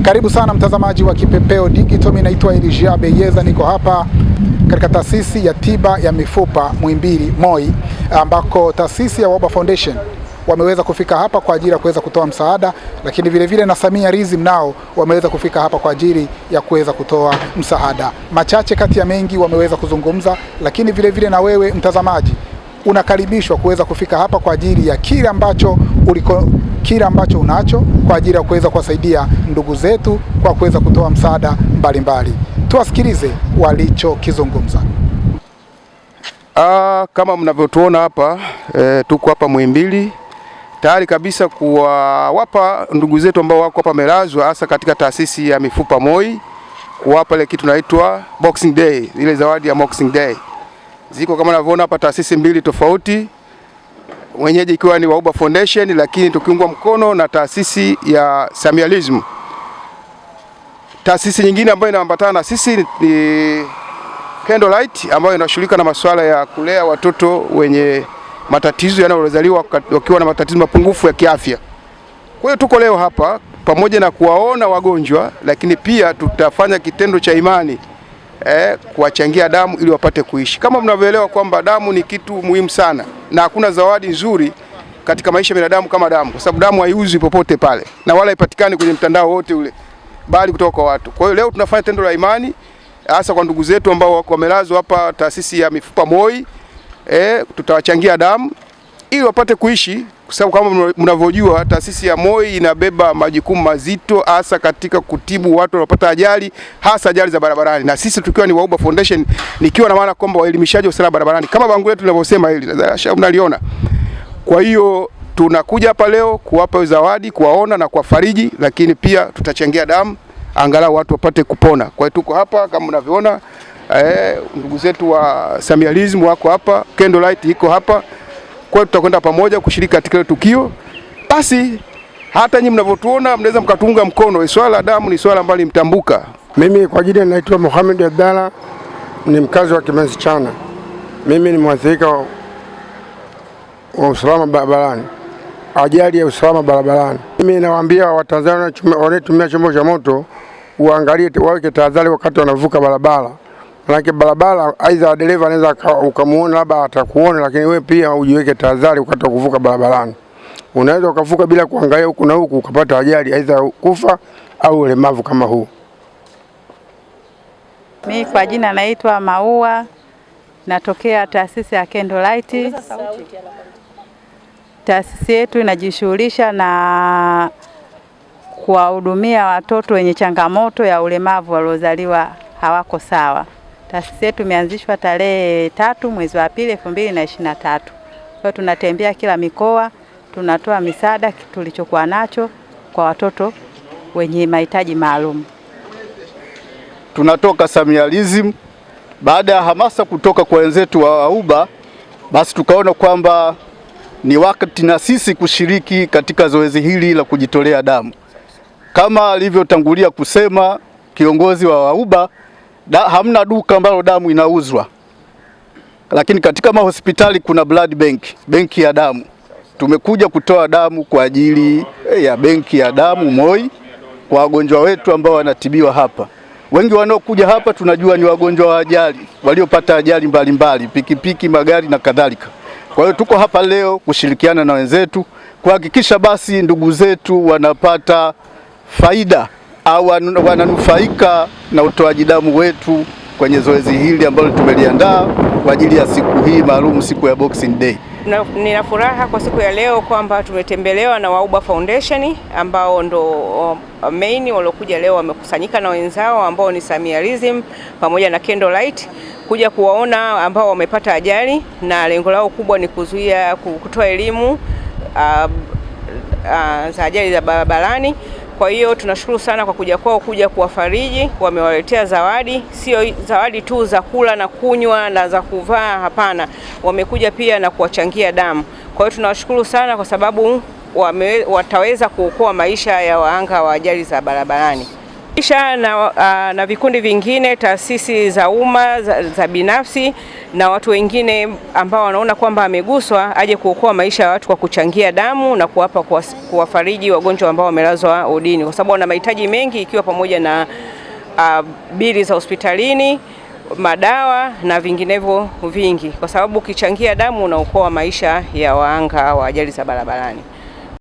Karibu sana mtazamaji wa Kipepeo Digital. Mimi naitwa Elijah Beyeza, niko hapa katika taasisi ya tiba ya mifupa Muhimbili MOI, ambako taasisi ya Wahuba Foundation wameweza kufika hapa kwa ajili ya kuweza kutoa msaada, lakini vile vile na Samialism nao wameweza kufika hapa kwa ajili ya kuweza kutoa msaada. Machache kati ya mengi wameweza kuzungumza, lakini vile vile na wewe mtazamaji unakaribishwa kuweza kufika hapa kwa ajili ya kile ambacho unacho kwa ajili ya kuweza kuwasaidia ndugu zetu kwa kuweza kutoa msaada mbalimbali. Tuwasikilize walichokizungumza. Kama mnavyotuona hapa tuko hapa Muhimbili tayari kabisa kuwapa ndugu zetu ambao wako hapa melazwa, hasa katika taasisi ya mifupa MOI, kuwapa ile kitu inaitwa Boxing Day, ile zawadi ya Boxing Day. Ziko kama unavyoona hapa taasisi mbili tofauti, wenyeji ikiwa ni Wahuba Foundation, lakini tukiungwa mkono na taasisi ya Samialism. Taasisi nyingine ambayo inaambatana na sisi ni Candlelight, ambayo inashughulika na masuala ya kulea watoto wenye matatizo yanayozaliwa wakiwa na matatizo mapungufu ya kiafya. Kwa hiyo tuko leo hapa pamoja na kuwaona wagonjwa, lakini pia tutafanya kitendo cha imani kuwachangia damu ili wapate kuishi. Kama mnavyoelewa kwamba damu ni kitu muhimu sana, na hakuna zawadi nzuri katika maisha ya binadamu kama damu, kwa sababu damu haiuzwi popote pale na wala haipatikani kwenye mtandao wote ule, bali kutoka kwa watu. Kwa hiyo leo tunafanya tendo la imani hasa kwa ndugu zetu ambao wamelazwa hapa taasisi ya mifupa MOI. Tutawachangia damu ili wapate kuishi, kwa sababu kama mnavyojua taasisi ya MOI inabeba majukumu mazito hasa katika kutibu watu wanaopata ajali, hasa ajali za barabarani. Na sisi tukiwa ni Wahuba Foundation, nikiwa na maana kwamba waelimishaji wa usalama barabarani, kama bango letu linavyosema hili, mnaliona. Kwa hiyo tunakuja hapa leo kuwapa zawadi, kuwaona na kuwafariji, lakini pia tutachangia damu angalau watu wapate kupona. Kwa hiyo tuko hapa kama mnavyoona, ndugu zetu wa Samialism wako hapa, Candlelight iko hapa. Kwa hiyo tutakwenda pamoja kushiriki katika tukio. Basi hata nyinyi mnavyotuona mnaweza mkatunga mkono. Swala la damu ni swala ambalo mtambuka. Mimi kwa jina naitwa Mohamed Abdalla, ni mkazi wa Kimanzi Chana. Mimi ni mwathirika wa usalama barabarani, ajali ya usalama barabarani. Mimi nawaambia Watanzania wanaotumia chombo cha moto uangalie, waweke tahadhari wakati wanavuka barabara. Maana barabara aidha dereva anaweza ukamuona labda atakuona, lakini wewe pia ujiweke tahadhari wakati wa kuvuka barabarani. Unaweza ukavuka bila kuangalia huku na huku ukapata ajali, aidha kufa au ulemavu kama huu. Mimi kwa jina naitwa Maua, natokea taasisi ya Candlelight. Taasisi yetu inajishughulisha na kuwahudumia watoto wenye changamoto ya ulemavu waliozaliwa hawako sawa. Taasisi yetu imeanzishwa tarehe 3 mwezi wa 2 2023. Kwa tunatembea kila mikoa, tunatoa misaada tulichokuwa nacho kwa watoto wenye mahitaji maalum. Tunatoka Samialism baada ya hamasa kutoka kwa wenzetu wa Wahuba, basi tukaona kwamba ni wakati na sisi kushiriki katika zoezi hili la kujitolea damu. Kama alivyotangulia kusema kiongozi wa Wahuba, hamna duka ambalo damu inauzwa, lakini katika mahospitali kuna blood bank, benki ya damu. Tumekuja kutoa damu kwa ajili ya benki ya damu MOI kwa wagonjwa wetu ambao wanatibiwa hapa. Wengi wanaokuja hapa tunajua ni wagonjwa wa ajali, waliopata ajali mbalimbali, pikipiki, magari na kadhalika. Kwa hiyo tuko hapa leo kushirikiana na wenzetu kuhakikisha basi ndugu zetu wanapata faida au wananufaika na utoaji damu wetu kwenye zoezi hili ambalo tumeliandaa kwa ajili ya siku hii maalum, siku ya Boxing Day. Nina furaha kwa siku ya leo kwamba tumetembelewa na Wahuba Foundation ambao ndo main waliokuja leo, wamekusanyika na wenzao ambao ni Samialism pamoja na Candlelight kuja kuwaona ambao wamepata ajali, na lengo lao kubwa ni kuzuia, kutoa elimu za ajali za barabarani. Kwa hiyo tunashukuru sana kwa kuja kwao, kuja kuwafariji. Wamewaletea zawadi, sio zawadi tu za kula na kunywa na za kuvaa, hapana. Wamekuja pia na kuwachangia damu. Kwa hiyo tunawashukuru sana kwa sababu wataweza kuokoa maisha ya wahanga wa ajali za barabarani. Kisha na vikundi vingine, taasisi za umma, za binafsi na watu wengine ambao wanaona kwamba ameguswa aje kuokoa maisha ya watu kwa kuchangia damu na kuwafariji wagonjwa ambao wamelazwa wodini, kwa sababu wana mahitaji mengi, ikiwa pamoja na bili za hospitalini, madawa na vinginevyo vingi, kwa sababu ukichangia damu unaokoa maisha ya wahanga wa ajali za barabarani.